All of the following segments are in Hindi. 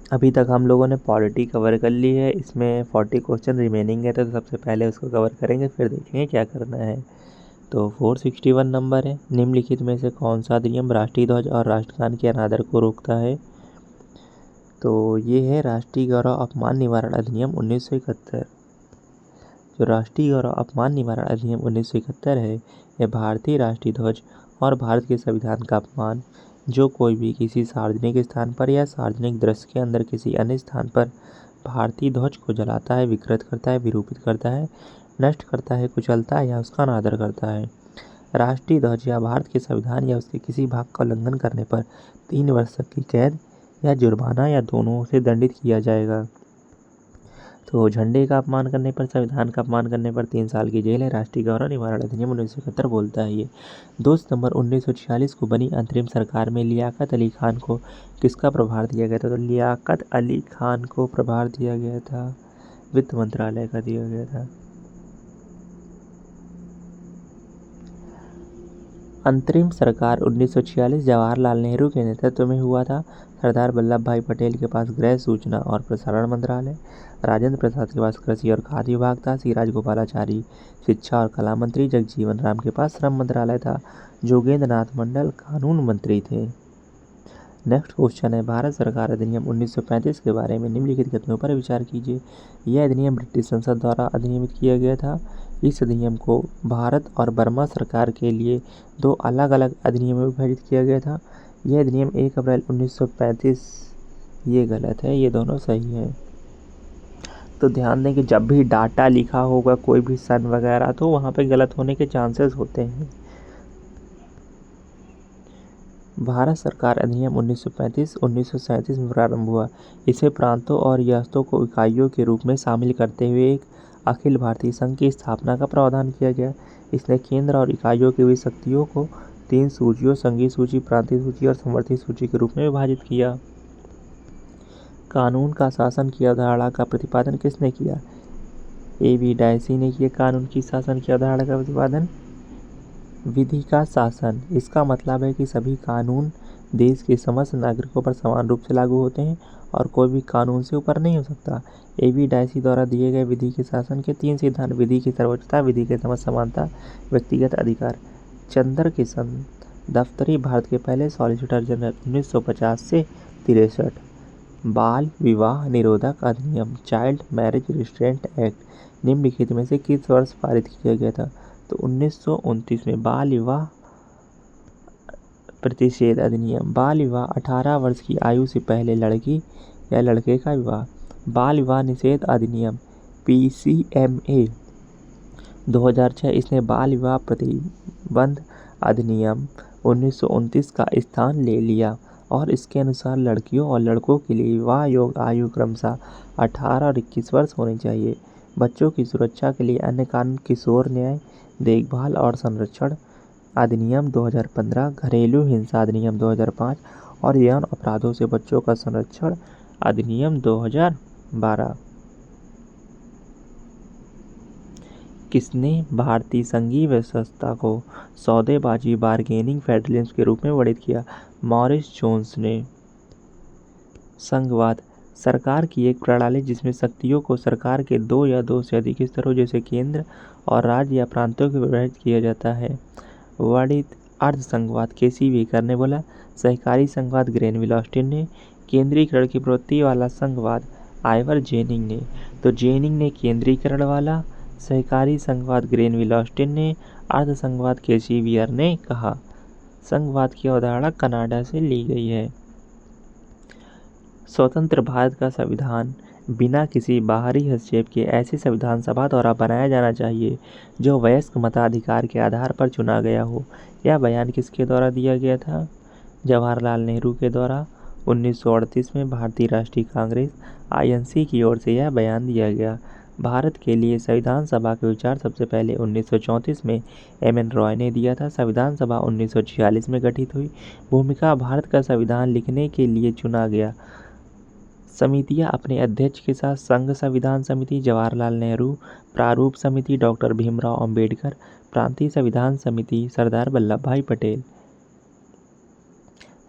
अभी तक हम लोगों ने पॉलिटी कवर कर ली है, इसमें 40 क्वेश्चन रिमेनिंग है, तो सबसे पहले उसको कवर करेंगे, फिर देखेंगे क्या करना है। तो 461 नंबर है, निम्नलिखित में से कौन सा अधिनियम राष्ट्रीय ध्वज और राष्ट्रगान के अनादर को रोकता है? तो ये है राष्ट्रीय गौरव अपमान निवारण अधिनियम 1971। जो राष्ट्रीय गौरव अपमान निवारण अधिनियम 1971 है, यह भारतीय राष्ट्रीय ध्वज और भारत के संविधान का अपमान जो कोई भी किसी सार्वजनिक स्थान पर या सार्वजनिक दृश्य के अंदर किसी अन्य स्थान पर भारतीय ध्वज को जलाता है, विकृत करता है, विरूपित करता है, नष्ट करता है, कुचलता है या उसका अनादर करता है, राष्ट्रीय ध्वज या भारत के संविधान या उसके किसी भाग का उल्लंघन करने पर 3 वर्ष तक की कैद या जुर्माना या दोनों से दंडित किया जाएगा। तो झंडे का अपमान करने पर, संविधान का अपमान करने पर 3 साल की जेल है। राष्ट्रीय गौरव निवारण अधिनियम 1971 बोलता है ये। 2 सितंबर 1946 को बनी अंतरिम सरकार में लियाकत अली खान को किसका प्रभार दिया गया था? तो लियाकत अली खान को प्रभार दिया गया था, वित्त मंत्रालय का दिया गया था। अंतरिम सरकार 1946 जवाहरलाल नेहरू के नेतृत्व में हुआ था। सरदार वल्लभ भाई पटेल के पास गृह, सूचना और प्रसारण मंत्रालय, राजेंद्र प्रसाद के पास कृषि और खाद्य विभाग था, सी राजगोपालाचारी शिक्षा और कला मंत्री, जगजीवन राम के पास श्रम मंत्रालय था, जोगेंद्र नाथ मंडल कानून मंत्री थे। नेक्स्ट क्वेश्चन है, भारत सरकार अधिनियम 1935 के बारे में निम्नलिखित कथनों पर विचार कीजिए। यह अधिनियम ब्रिटिश संसद द्वारा अधिनियमित किया गया था। इस अधिनियम को भारत और बर्मा सरकार के लिए 2 अलग अलग अधिनियम में विभाजित किया गया था। यह अधिनियम 1 अप्रैल 1935, ये गलत है, ये दोनों सही है। तो ध्यान दें कि जब भी डाटा लिखा होगा कोई भी सन वगैरह, तो वहाँ पे गलत होने के चांसेस होते हैं। भारत सरकार अधिनियम 1935 1937 में प्रारंभ हुआ। इसे प्रांतों और रियासतों को इकाइयों के रूप में शामिल करते हुए एक अखिल भारतीय संघ की स्थापना का प्रावधान किया गया। इसने केंद्र और इकाइयों के बीच शक्तियों को 3 सूचियों, संघीय सूची, प्रांतीय सूची और समवर्ती सूची के रूप में विभाजित किया। कानून का शासन की अवधारणा का प्रतिपादन किसने किया? A.V. डायसी ने किया कानून की शासन की अवधारणा का प्रतिपादन। विधि का शासन, इसका मतलब है कि सभी कानून देश के समस्त नागरिकों पर समान रूप से लागू होते हैं और कोई भी कानून से ऊपर नहीं हो सकता। A.V. डायसी द्वारा दिए गए विधि के शासन के 3 सिद्धांत: विधि की सर्वोच्चता, विधि के समस्त समानता, व्यक्तिगत अधिकार। चंद्र किशन दफ्तरी भारत के पहले सॉलिसिटर जनरल 1950 से 63। बाल विवाह निरोधक अधिनियम, चाइल्ड मैरिज रिस्ट्रेंट एक्ट निम्नलिखित में से किस वर्ष पारित किया गया था? तो 1929 में बाल विवाह प्रतिषेध अधिनियम। बाल विवाह 18 वर्ष की आयु से पहले लड़की या लड़के का विवाह। बाल विवाह निषेध अधिनियम PCMA 2006। इसने बाल विवाह प्रतिबंध अधिनियम 1929 का स्थान ले लिया और इसके अनुसार लड़कियों और लड़कों के लिए विवाह योग्य आयु क्रमशः 18 और 21 वर्ष होनी चाहिए। बच्चों की सुरक्षा के लिए अन्य कानून, किशोर न्याय, देखभाल और संरक्षण अधिनियम 2015, घरेलू हिंसा अधिनियम 2005 और यौन अपराधों से बच्चों का संरक्षण अधिनियम 2012। किसने भारतीय संघीय व्यवस्था को सौदेबाजी बार्गेनिंग फेडरलिज्म के रूप में वर्णित किया? मॉरिस जोन्स ने। संघवाद, सरकार की एक प्रणाली जिसमें शक्तियों को सरकार के 2 या 2 से अधिक स्तरों जैसे केंद्र और राज्य या प्रांतों को विभाजित किया जाता है। वर्णित अर्ध संघवाद, केसी वेकर ने बोला। सहकारी संघवाद, ग्रेनविल ऑस्टिन ने। केंद्रीकरण की प्रवृत्ति वाला संघवाद, आइवर जेनिंग ने। तो जेनिंग ने केंद्रीकरण वाला, सहकारी संघवाद ग्रेनविल ऑस्टिन ने, अर्ध संघवाद केसी वेकर ने कहा। संघवाद की अवधारणा कनाडा से ली गई है। स्वतंत्र भारत का संविधान बिना किसी बाहरी हस्तक्षेप के ऐसी संविधान सभा द्वारा बनाया जाना चाहिए जो वयस्क मताधिकार के आधार पर चुना गया हो। यह बयान किसके द्वारा दिया गया था? जवाहरलाल नेहरू के द्वारा। 1938 में भारतीय राष्ट्रीय कांग्रेस INC की ओर से यह बयान दिया गया। भारत के लिए संविधान सभा के विचार सबसे पहले 1934 में M.N. रॉय ने दिया था। संविधान सभा 1946 में गठित हुई। भूमिका, भारत का संविधान लिखने के लिए चुना गया। समितियां अपने अध्यक्ष के साथ संघ संविधान समिति, जवाहरलाल नेहरू प्रारूप समिति, डॉक्टर भीमराव अंबेडकर प्रांतीय संविधान समिति, सरदार वल्लभ भाई पटेल।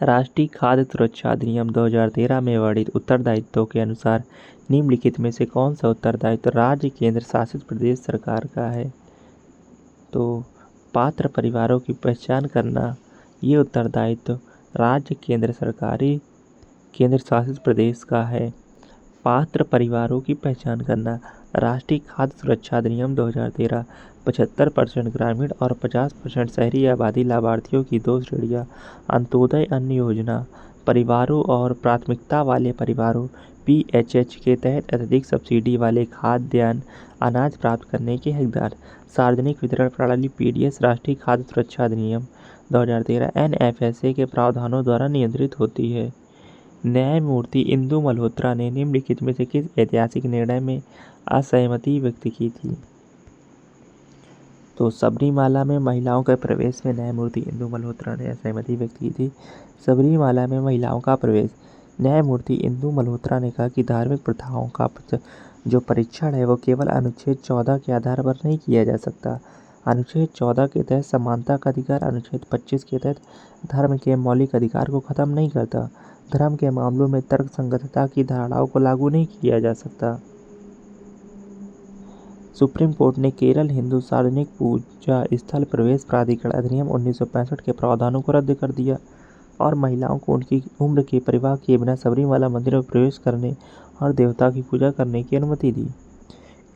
राष्ट्रीय खाद्य सुरक्षा अधिनियम 2013 में वर्णित उत्तरदायित्वों के अनुसार निम्नलिखित में से कौन सा उत्तरदायित्व राज्य केंद्र शासित प्रदेश सरकार का है? तो पात्र परिवारों की पहचान करना, ये उत्तरदायित्व राज्य केंद्र शासित प्रदेश का है। पात्र परिवारों की पहचान करना। राष्ट्रीय खाद्य सुरक्षा अधिनियम 2013 75% ग्रामीण और 50% शहरी आबादी लाभार्थियों की 2 श्रेणियां अंत्योदय अन्न योजना परिवारों और प्राथमिकता वाले परिवारों PHH के तहत अत्यधिक सब्सिडी वाले खाद्यान्न अनाज प्राप्त करने के हकदार। सार्वजनिक वितरण प्रणाली PDS राष्ट्रीय खाद्य सुरक्षा अधिनियम 2013 NFSA के प्रावधानों द्वारा नियंत्रित होती है। न्यायमूर्ति इंदु मल्होत्रा ने निम्नलिखित में से किस ऐतिहासिक निर्णय में असहमति व्यक्त की थी? तो सबरीमाला में महिलाओं के प्रवेश में न्यायमूर्ति इंदु मल्होत्रा ने असहमति व्यक्त की थी। सबरीमाला में महिलाओं का प्रवेश। न्यायमूर्ति इंदु मल्होत्रा ने कहा कि धार्मिक प्रथाओं का जो परीक्षण है वो केवल अनुच्छेद 14 के आधार पर नहीं किया जा सकता। अनुच्छेद 14 के तहत समानता का अधिकार अनुच्छेद 25 के तहत धर्म के मौलिक अधिकार को खत्म नहीं करता। धर्म के मामलों में तर्कसंगतता की धारणाओं को लागू नहीं किया जा सकता। सुप्रीम कोर्ट ने केरल हिंदू सार्वजनिक पूजा स्थल प्रवेश प्राधिकरण अधिनियम 1965 के प्रावधानों को रद्द कर दिया और महिलाओं को उनकी उम्र के परिवार किए बिना सबरीमाला मंदिर में प्रवेश करने और देवता की पूजा करने की अनुमति दी।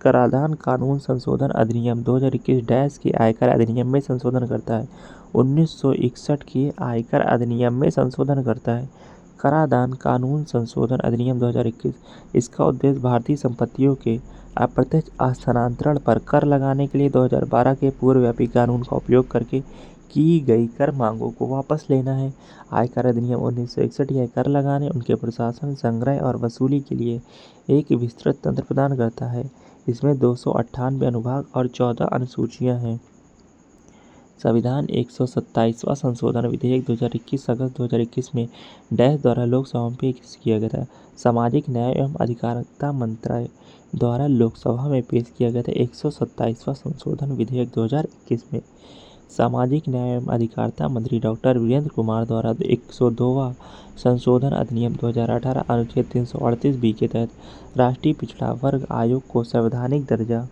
कराधान कानून संशोधन अधिनियम 2021 के आयकर अधिनियम में संशोधन करता है। 1961 के आयकर अधिनियम में संशोधन करता है। कराधान कानून संशोधन अधिनियम 2021 इसका उद्देश्य भारतीय संपत्तियों के अप्रत्यक्ष स्थानांतरण पर कर लगाने के लिए 2012 के पूर्वव्यापी कानून का उपयोग करके की गई कर मांगों को वापस लेना है। आयकर अधिनियम 1961 यह कर लगाने, उनके प्रशासन, संग्रह और वसूली के लिए एक विस्तृत तंत्र प्रदान करता है। इसमें 298 अनुभाग और 14 अनुसूचियां हैं। संविधान 127वां संशोधन विधेयक 2021 अगस्त 2021 में डैश द्वारा लोकसभा में पेश किया गया था। सामाजिक न्याय एवं अधिकारिता मंत्रालय द्वारा लोकसभा में पेश किया गया था। 127वां संशोधन विधेयक 2021 में सामाजिक न्याय एवं अधिकारिता मंत्री डॉक्टर वीरेंद्र कुमार द्वारा 102वां संशोधन अधिनियम 2018 अनुच्छेद 338B के तहत राष्ट्रीय पिछड़ा वर्ग आयोग को संवैधानिक दर्जा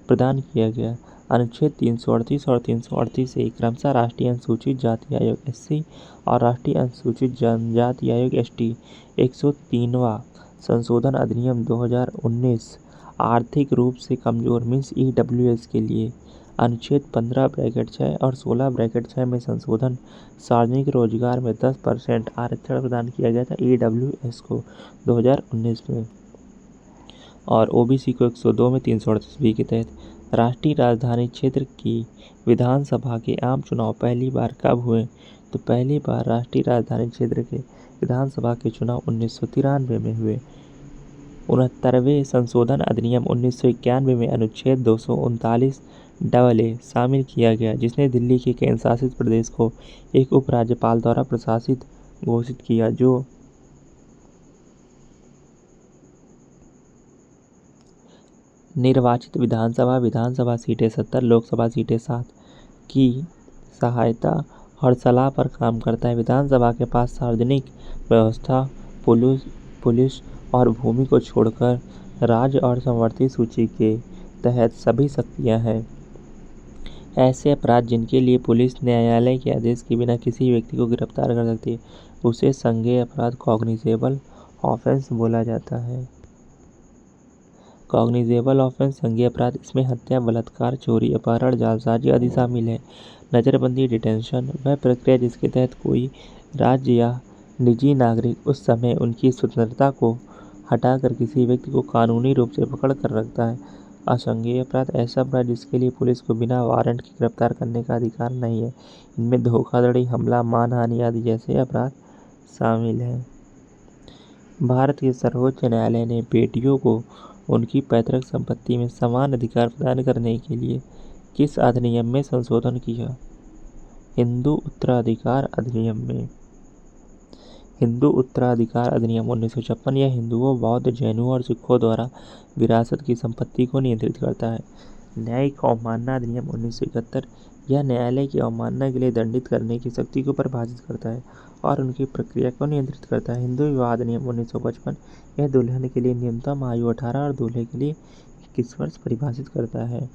प्रदान किया गया। अनुच्छेद 338 और 338A क्रमशः राष्ट्रीय अनुसूचित जाति आयोग SC और राष्ट्रीय अनुसूचित जनजाति आयोग ST। 103वां संशोधन अधिनियम 2019 आर्थिक रूप से कमजोर मीन्स EWS के लिए अनुच्छेद 15(6) और 16(6) में संशोधन। सार्वजनिक रोजगार में 10% आरक्षण प्रदान किया गया था EWS को 2019 में। और OBC को 102 में 338B के तहत। राष्ट्रीय राजधानी क्षेत्र की विधानसभा के आम चुनाव पहली बार कब हुए? तो पहली बार राष्ट्रीय राजधानी क्षेत्र के विधानसभा के चुनाव 1993 में हुए। 69वें संशोधन अधिनियम 1991 में अनुच्छेद 239AA शामिल किया गया, जिसने दिल्ली के केंद्र शासित प्रदेश को एक उपराज्यपाल द्वारा प्रशासित घोषित किया, जो निर्वाचित विधानसभा सीटें 70, लोकसभा सीटें 7 की सहायता और सलाह पर काम करता है। विधानसभा के पास सार्वजनिक व्यवस्था, पुलिस और भूमि को छोड़कर राज्य और समवर्ती सूची के तहत सभी शक्तियां हैं। ऐसे अपराध जिनके लिए पुलिस न्यायालय के आदेश के बिना किसी व्यक्ति को गिरफ्तार कर सकती है, उसे संज्ञेय अपराध कॉग्निजेबल ऑफेंस बोला जाता है। कॉग्निजेबल ऑफेंस संज्ञेय अपराध, इसमें हत्या, बलात्कार, चोरी, अपहरण, जालसाजी आदि शामिल है। नज़रबंदी डिटेंशन वह प्रक्रिया जिसके तहत कोई राज्य या निजी नागरिक उस समय उनकी स्वतंत्रता को हटाकर किसी व्यक्ति को कानूनी रूप से पकड़ कर रखता है। असंज्ञेय अपराध ऐसा अपराध जिसके लिए पुलिस को बिना वारंट के गिरफ्तार करने का अधिकार नहीं है। इनमें धोखाधड़ी, हमला, मानहानि आदि जैसे अपराध शामिल हैं। भारत के सर्वोच्च न्यायालय ने बेटियों को उनकी पैतृक संपत्ति में समान अधिकार प्रदान करने के लिए किस अधिनियम में संशोधन किया? हिंदू उत्तराधिकार अधिनियम में। हिंदू उत्तराधिकार अधिनियम 1956 यह हिंदुओं, बौद्ध, जैनों और सिखों द्वारा विरासत की संपत्ति को नियंत्रित करता है। न्यायिक अवमानना अधिनियम 1971 यह न्यायालय की अवमानना के लिए दंडित करने की शक्ति को परिभाषित करता है और उनकी प्रक्रिया को नियंत्रित करता है। हिंदू विवाह अधिनियम 1955 यह दुल्हन के लिए न्यूनतम आयु 18 और दूल्हे के लिए 21 वर्ष परिभाषित करता है।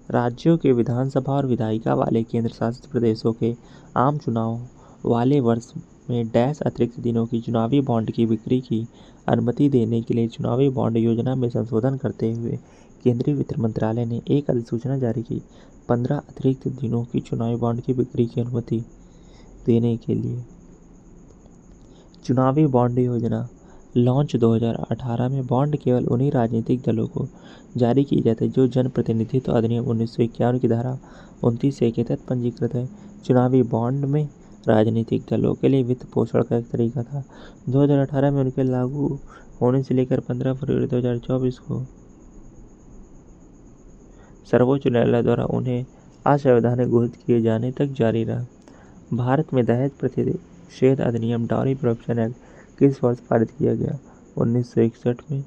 राज्यों के विधानसभा और विधायिका वाले केंद्र शासित प्रदेशों के आम चुनाव वाले वर्ष में डैश अतिरिक्त दिनों की चुनावी बॉन्ड की बिक्री की अनुमति देने के लिए चुनावी बॉन्ड योजना में संशोधन करते हुए केंद्रीय वित्त मंत्रालय ने एक अधिसूचना जारी की। 15 अतिरिक्त दिनों की चुनावी बॉन्ड की बिक्री की अनुमति देने के लिए चुनावी बॉन्ड योजना लॉन्च 2018 में बॉन्ड केवल उन्हीं राजनीतिक दलों को जारी की जाती है जो जन प्रतिनिधित्व अधिनियम 1951 की धारा 29 के तहत पंजीकृत है। चुनावी बॉन्ड में राजनीतिक दलों के लिए वित्त पोषण का एक तरीका था। 2018 में उनके लागू होने से लेकर 15 फरवरी 2024 को सर्वोच्च न्यायालय द्वारा उन्हें असंवैधानिक घोषित किए जाने तक जारी रहा। भारत में दहेज प्रतिषेध अधिनियम डाउरी प्रोहिबिशन एक्ट किस वर्ष पारित किया गया? 1961 में।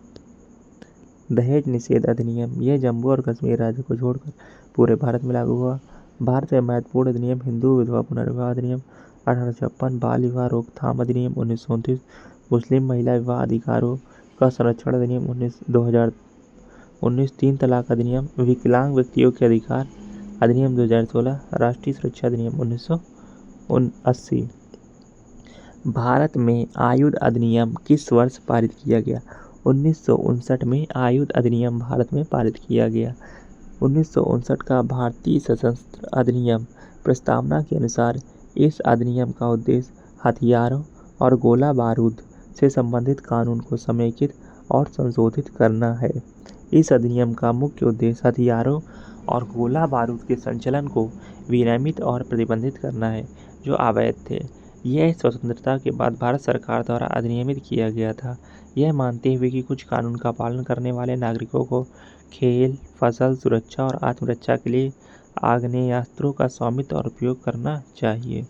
दहेज निषेध अधिनियम यह जम्मू और कश्मीर राज्य को छोड़कर पूरे भारत में लागू हुआ। भारत में महत्वपूर्ण अधिनियम हिंदू विधवा पुनर्विवाह अधिनियम 1856, बाल विवाह रोकथाम अधिनियम 1929, मुस्लिम महिला विवाह अधिकारों का संरक्षण अधिनियम 2019, 3 तलाक अधिनियम, विकलांग व्यक्तियों के अधिकार अधिनियम 2016, राष्ट्रीय सुरक्षा अधिनियम 1980। भारत में आयुध अधिनियम किस वर्ष पारित किया गया? 1959 में आयुध अधिनियम भारत में पारित किया गया। 1959 का भारतीय सशस्त्र अधिनियम प्रस्तावना के अनुसार इस अधिनियम का उद्देश्य हथियारों और गोला बारूद से संबंधित कानून को समेकित और संशोधित करना है। इस अधिनियम का मुख्य उद्देश्य हथियारों और गोला बारूद के संचलन को विनियमित और प्रतिबंधित करना है जो अवैध थे। यह स्वतंत्रता के बाद भारत सरकार द्वारा अधिनियमित किया गया था, यह मानते हुए कि कुछ कानून का पालन करने वाले नागरिकों को खेल, फसल सुरक्षा और आत्मरक्षा के लिए आग्नेयास्त्रों का स्वामित्व और उपयोग करना चाहिए।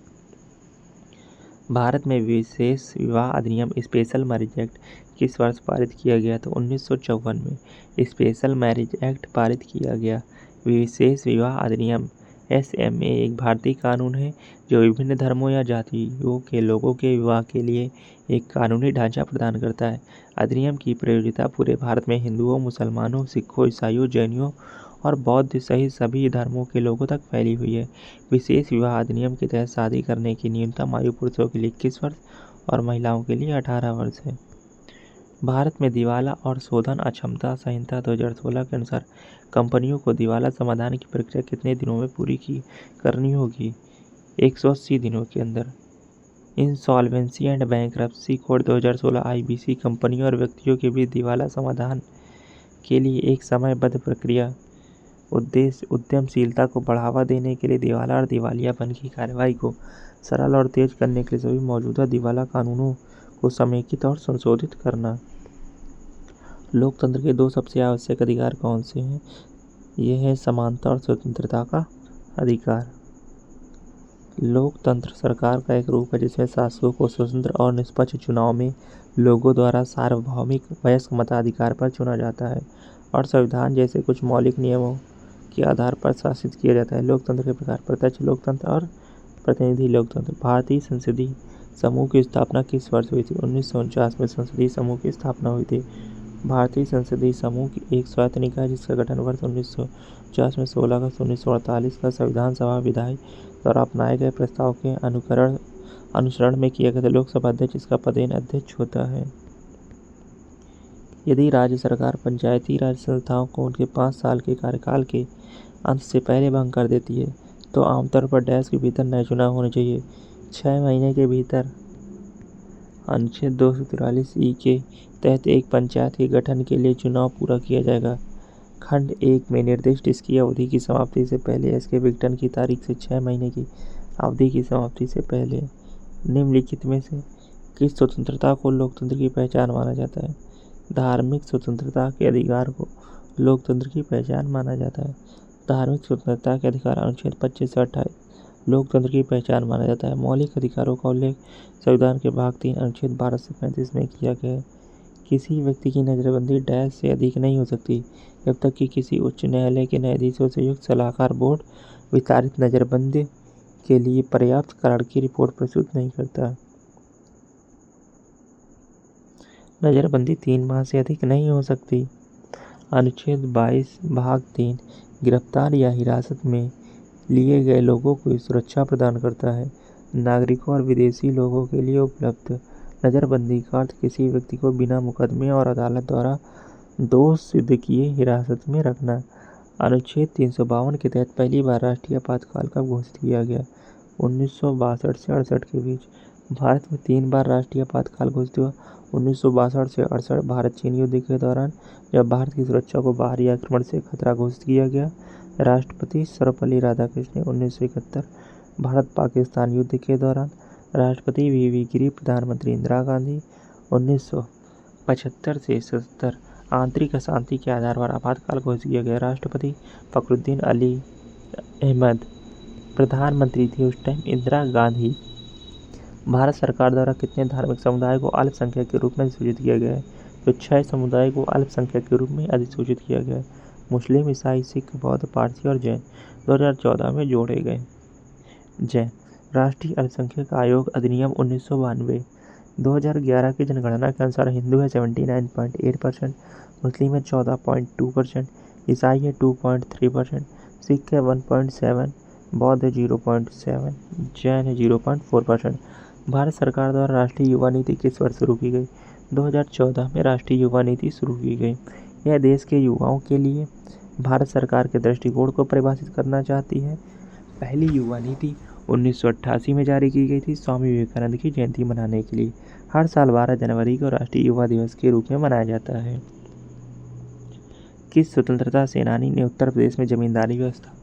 भारत में विशेष विवाह अधिनियम स्पेशल मैरिज एक्ट किस वर्ष पारित किया गया? तो 1954 में स्पेशल मैरिज एक्ट पारित किया गया। विशेष विवाह अधिनियम SMA एक भारतीय कानून है जो विभिन्न धर्मों या जातियों के लोगों के विवाह के लिए एक कानूनी ढांचा प्रदान करता है। अधिनियम की प्रयोज्यता पूरे भारत में हिंदुओं, मुसलमानों, सिखों, ईसाइयों, जैनियों और बौद्ध सहित सभी धर्मों के लोगों तक फैली हुई है। विशेष विवाह अधिनियम के तहत शादी करने की न्यूनतम आयु पुरुषों के लिए 21 वर्ष और महिलाओं के लिए 18 वर्ष है। भारत में दिवाला और शोधन अक्षमता संहिता 2016 के अनुसार कंपनियों को दिवाला समाधान की प्रक्रिया कितने दिनों में पूरी करनी होगी? 180 दिनों के अंदर। Insolvency and bankruptcy code 2016 IBC कंपनियों और व्यक्तियों के बीच दिवाला समाधान के लिए एक समयबद्ध प्रक्रिया। उद्देश्य उद्यमशीलता को बढ़ावा देने के लिए दिवाला और दिवालियापन की कार्रवाई को सरल और तेज करने के लिए सभी मौजूदा दिवाला कानूनों को समेकित और संशोधित करना। लोकतंत्र के 2 सबसे आवश्यक अधिकार कौन से हैं? यह है समानता और स्वतंत्रता का अधिकार। लोकतंत्र सरकार का एक रूप है जिसमें शासकों को स्वतंत्र और निष्पक्ष चुनाव में लोगों द्वारा सार्वभौमिक वयस्क मताधिकार पर चुना जाता है और संविधान जैसे कुछ मौलिक नियमों के आधार पर शासित किया जाता है। लोकतंत्र के प्रकार प्रत्यक्ष लोकतंत्र और प्रतिनिधि लोकतंत्र। भारतीय संसदीय समूह की स्थापना किस वर्ष हुई थी? 1949 में संसदीय समूह की स्थापना हुई थी। भारतीय संसदीय समूह की एक स्वायत्त निकाय जिसका गठन वर्ष 1950 में 16 अगस्त 1948 का संविधान सभा विधायी द्वारा अपनाए गए प्रस्ताव के अनुसरण में किया गया था। लोकसभा अध्यक्ष इसका पदेन अध्यक्ष होता है। यदि राज्य सरकार पंचायती राज संस्थाओं को उनके 5 साल के कार्यकाल के अंत से पहले भंग कर देती है तो आमतौर पर डैश के भीतर नए चुनाव होने चाहिए। 6 महीने के भीतर अनुच्छेद 243E के तहत एक पंचायत के गठन के लिए चुनाव पूरा किया जाएगा। खंड 1 में निर्दिष्ट इसकी अवधि की समाप्ति से पहले इसके विघटन की तारीख से 6 महीने की अवधि की समाप्ति से पहले। निम्नलिखित में से किस स्वतंत्रता को लोकतंत्र की पहचान माना जाता है? धार्मिक स्वतंत्रता के अधिकार को लोकतंत्र की पहचान माना जाता है। धार्मिक स्वतंत्रता के अधिकार अनुच्छेद 25 से 28 लोकतंत्र की पहचान माना जाता है। मौलिक अधिकारों का उल्लेख संविधान के भाग 3 अनुच्छेद 12 से 35 में किया गया है। किसी व्यक्ति की नज़रबंदी डैश से अधिक नहीं हो सकती जब तक कि किसी उच्च न्यायालय के न्यायाधीशों से युक्त सलाहकार बोर्ड विस्तारित नज़रबंदी के लिए पर्याप्त कारण की रिपोर्ट प्रस्तुत नहीं करता। नज़रबंदी 3 माह से अधिक नहीं हो सकती। अनुच्छेद 22 भाग 3 गिरफ्तार या हिरासत में लिए गए लोगों को सुरक्षा प्रदान करता है। नागरिकों और विदेशी लोगों के लिए उपलब्ध नज़रबंदी का अर्थ किसी व्यक्ति को बिना मुकदमे और अदालत द्वारा दोष सिद्ध किए हिरासत में रखना। अनुच्छेद 352 के तहत पहली बार राष्ट्रीय आपातकाल कब घोषित किया गया? 1962 से 68 के बीच। भारत में 3 बार राष्ट्रीय आपातकाल घोषित हुआ। 1962 से 68 भारत चीन युद्ध के दौरान, जब भारत की सुरक्षा को बाहरी आक्रमण से खतरा घोषित किया गया। राष्ट्रपति सर्वपल्ली राधाकृष्णन 1971 भारत पाकिस्तान युद्ध के दौरान। राष्ट्रपति वी गिरी, प्रधानमंत्री इंदिरा गांधी 1975 से 77 आंतरिक अशांति के आधार पर आपातकाल घोषित किया गया। राष्ट्रपति फखरुद्दीन अली अहमद प्रधानमंत्री थी उस टाइम इंदिरा गांधी। भारत सरकार द्वारा कितने धार्मिक समुदाय को अल्पसंख्यक के रूप में अधिसूचित किया गया है? तो 6 समुदाय को अल्पसंख्यक के रूप में अधिसूचित किया गया है। मुस्लिम, ईसाई, सिख, बौद्ध, पारसी और जैन 2014 में जोड़े गए। जैन राष्ट्रीय अल्पसंख्यक आयोग अधिनियम 1992। 2011 की जनगणना के अनुसार हिंदू है 79.8%, मुस्लिम है 14.2%, ईसाई है 2.3%, सिख है 1.7%, बौद्ध है 0.7%, जैन है 0.4%। भारत सरकार द्वारा राष्ट्रीय युवा नीति किस वर्ष शुरू की गई? 2014 में राष्ट्रीय युवा नीति शुरू की गई। यह देश के युवाओं के लिए भारत सरकार के दृष्टिकोण को परिभाषित करना चाहती है। पहली युवा नीति 1988 में जारी की गई थी स्वामी विवेकानंद की जयंती मनाने के लिए। हर साल 12 जनवरी को राष्ट्रीय युवा दिवस के रूप में मनाया जाता है। किस स्वतंत्रता सेनानी ने उत्तर प्रदेश में जमींदारी व्यवस्था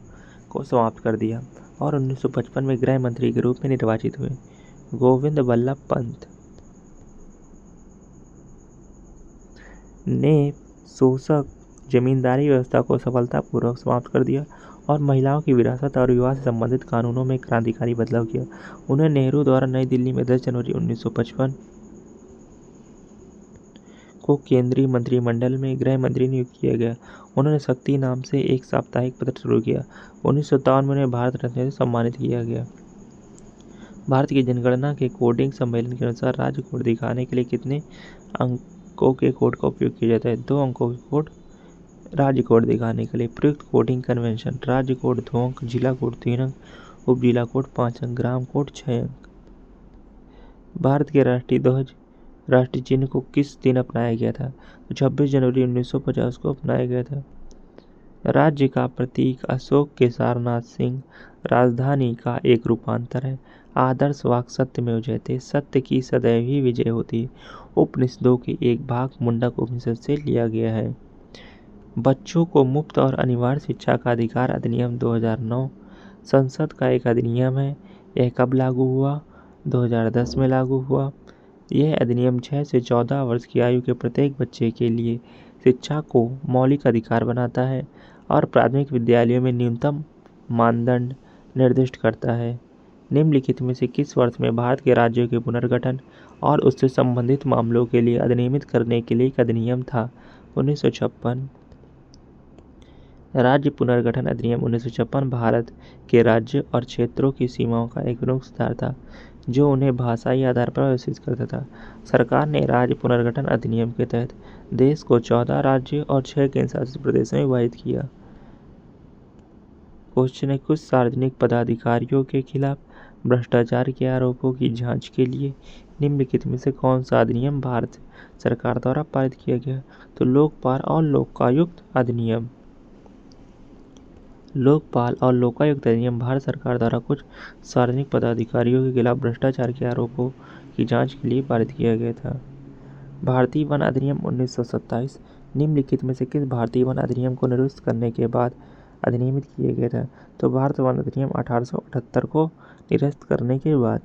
को समाप्त कर दिया और 1955 में गृह मंत्री के रूप में निर्वाचित हुए? गोविंद बल्लभ पंत ने शोषक जमींदारी व्यवस्था को सफलतापूर्वक समाप्त कर दिया और महिलाओं की विरासत और विवाह से संबंधित कानूनों में क्रांतिकारी बदलाव किया। उन्हें नेहरू द्वारा नई दिल्ली में 10 जनवरी 1955 को केंद्रीय मंत्रिमंडल में गृह मंत्री नियुक्त किया गया। उन्होंने शक्ति नाम से एक साप्ताहिक पत्र शुरू किया। 1957 में उन्हें भारत रत्न से सम्मानित किया गया। भारत की जनगणना के कोडिंग सम्मेलन के अनुसार राज्य कोड दिखाने के लिए कितने अंकों के कोड का उपयोग किया जाता है? 2 अंकों के कोड राज्य कोड दिखाने के लिए। प्रयुक्त कोडिंग कन्वेंशन: राज्य कोड 2 अंक, जिला कोड 3 अंक, उप जिला कोड 5 अंक, ग्राम कोड 6 अंक। भारत के राष्ट्रीय ध्वज राष्ट्रीय चिन्ह को किस दिन अपनाया गया था? 26 जनवरी 1950 को अपनाया गया था। राज्य का प्रतीक अशोक के सारनाथ सिंह राजधानी का एक रूपांतर है। आदर्श वाक्य सत्यमेव जयते, सत्य की सदैव ही विजय होती है। उपनिषदों के एक भाग मुंडक उपनिषद से लिया गया है। बच्चों को मुफ्त और अनिवार्य शिक्षा का अधिकार अधिनियम 2009 संसद का एक अधिनियम है। यह कब लागू हुआ? 2010 में लागू हुआ। यह अधिनियम 6 से 14 वर्ष की आयु के प्रत्येक बच्चे के लिए शिक्षा को मौलिक अधिकार बनाता है और प्राथमिक विद्यालयों में न्यूनतम मानदंड निर्दिष्ट करता है। निम्नलिखित में से किस वर्ष में भारत के राज्यों के पुनर्गठन और उससे संबंधित मामलों के लिए अधिनियमित करने के लिए एक अधिनियम था? 1956। राज्य पुनर्गठन अधिनियम 1956 भारत के राज्य और क्षेत्रों की सीमाओं का एक प्रमुख सुधार था, जो उन्हें भाषाई आधार पर व्यवस्थित करता था। सरकार ने राज्य पुनर्गठन अधिनियम के तहत देश को 14 राज्य और 6 केंद्रशासित प्रदेशों में विभाजित किया। क्वेश्चन है, कुछ सार्वजनिक पदाधिकारियों के खिलाफ भ्रष्टाचार के आरोपों की जांच के लिए निम्नलिखित में से कौन सा अधिनियम भारत सरकार द्वारा पारित किया गया? तो लोकपाल और लोकायुक्त अधिनियम। लोकपाल और लोकायुक्त अधिनियम भारत सरकार द्वारा कुछ सार्वजनिक पदाधिकारियों के खिलाफ भ्रष्टाचार के आरोपों की जांच के लिए पारित किया गया था। भारतीय वन अधिनियम 1927 निम्नलिखित में से किस भारतीय वन अधिनियम को निरस्त करने के बाद अधिनियमित किया गया था? तो भारत वन अधिनियम 1878 को निरस्त करने के बाद।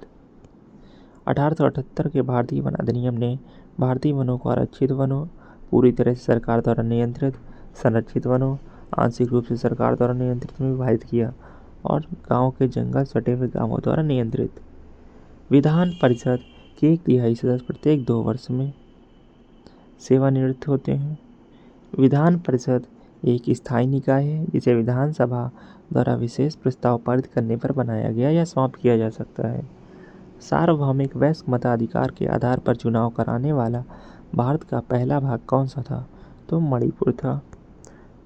1878 के भारतीय वन अधिनियम ने भारतीय वनों को आरक्षित वनों, पूरी तरह से सरकार द्वारा नियंत्रित संरक्षित वनों, आंशिक रूप से सरकार द्वारा नियंत्रित में विभाजित किया और गाँव के जंगल सटे हुए गाँवों द्वारा नियंत्रित। विधान परिषद के 1/3 सदस्य प्रत्येक 2 वर्ष में सेवानिवृत्त होते हैं। विधान परिषद एक स्थायी निकाय है जिसे विधानसभा द्वारा विशेष प्रस्ताव पारित करने पर बनाया गया या समाप्त किया जा सकता है। सार्वभौमिक वयस्क मताधिकार के आधार पर चुनाव कराने वाला भारत का पहला भाग कौन सा था? तो मणिपुर था।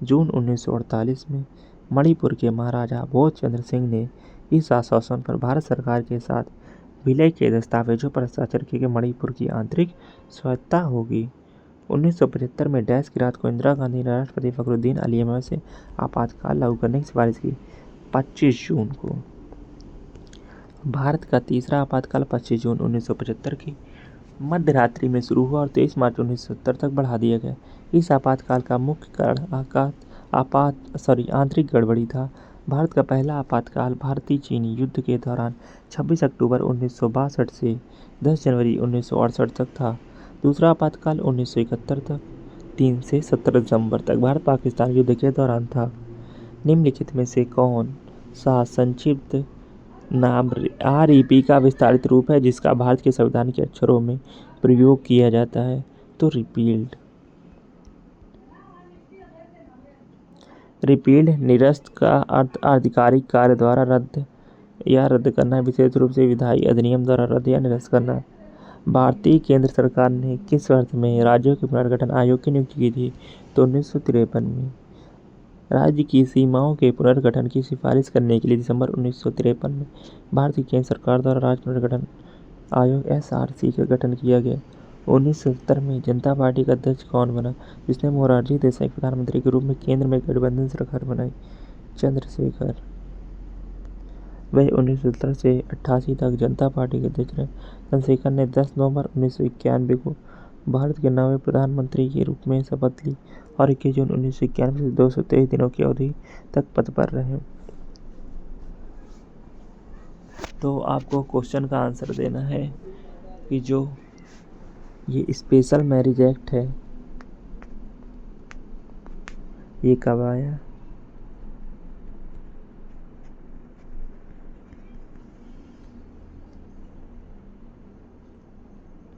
जून 1948 में मणिपुर के महाराजा भोजचंद्र सिंह ने इस आश्वासन पर भारत सरकार के साथ विलय के दस्तावेजों पर हस्ताक्षर किए कि मणिपुर की आंतरिक स्वायत्तता होगी। 1975 में डैश की रात को इंदिरा गांधी ने राष्ट्रपति फखरुद्दीन अली अहमद से आपातकाल लागू करने की सिफारिश की। 25 जून को भारत का तीसरा आपातकाल 25 जून 1975 की मध्य रात्रि में शुरू हुआ और 23 मार्च 1970 तक बढ़ा दिया गया। इस आपातकाल का मुख्य कारण आंतरिक गड़बड़ी था। भारत का पहला आपातकाल भारतीय चीनी युद्ध के दौरान 26 अक्टूबर 1962 से 10 जनवरी 1968 तक था। दूसरा आपातकाल 1971 तक 3 से 17 दिसंबर तक भारत पाकिस्तान युद्ध के दौरान था। निम्नलिखित में से कौन सा संक्षिप्त नाम REP का विस्तारित रूप है जिसका भारत के संविधान के अक्षरों में प्रयोग किया जाता है? तो रिपील्ड। निरस्त का अर्थ आधिकारिक कार्य द्वारा रद्द करना, विशेष रूप से विधायी अधिनियम द्वारा रद्द या निरस्त करना। भारतीय केंद्र सरकार ने किस वर्ष में राज्यों के पुनर्गठन आयोग की नियुक्ति की थी? तो 1953 में। राज्य की सीमाओं के पुनर्गठन की सिफारिश करने के लिए दिसंबर 1953 में भारतीय केंद्र सरकार द्वारा राज्य पुनर्गठन आयोग SRC का गठन किया गया। 1970 में जनता पार्टी का अध्यक्ष कौन बना जिसने मोरारजी देसाई प्रधानमंत्री के रूप में केंद्र में गठबंधन सरकार बनाई? चंद्रशेखर। वह 1970 से 88 तक जनता पार्टी के अध्यक्ष रहे। चंद्रशेखर ने 10 नवंबर 1991 को भारत के 9वें प्रधानमंत्री के रूप में शपथ ली और 21 जून 1991 से 223 दिनों की अवधि तक पद पर रहे। तो आपको क्वेश्चन का आंसर देना है कि जो ये स्पेशल मैरिज एक्ट है ये कब आया?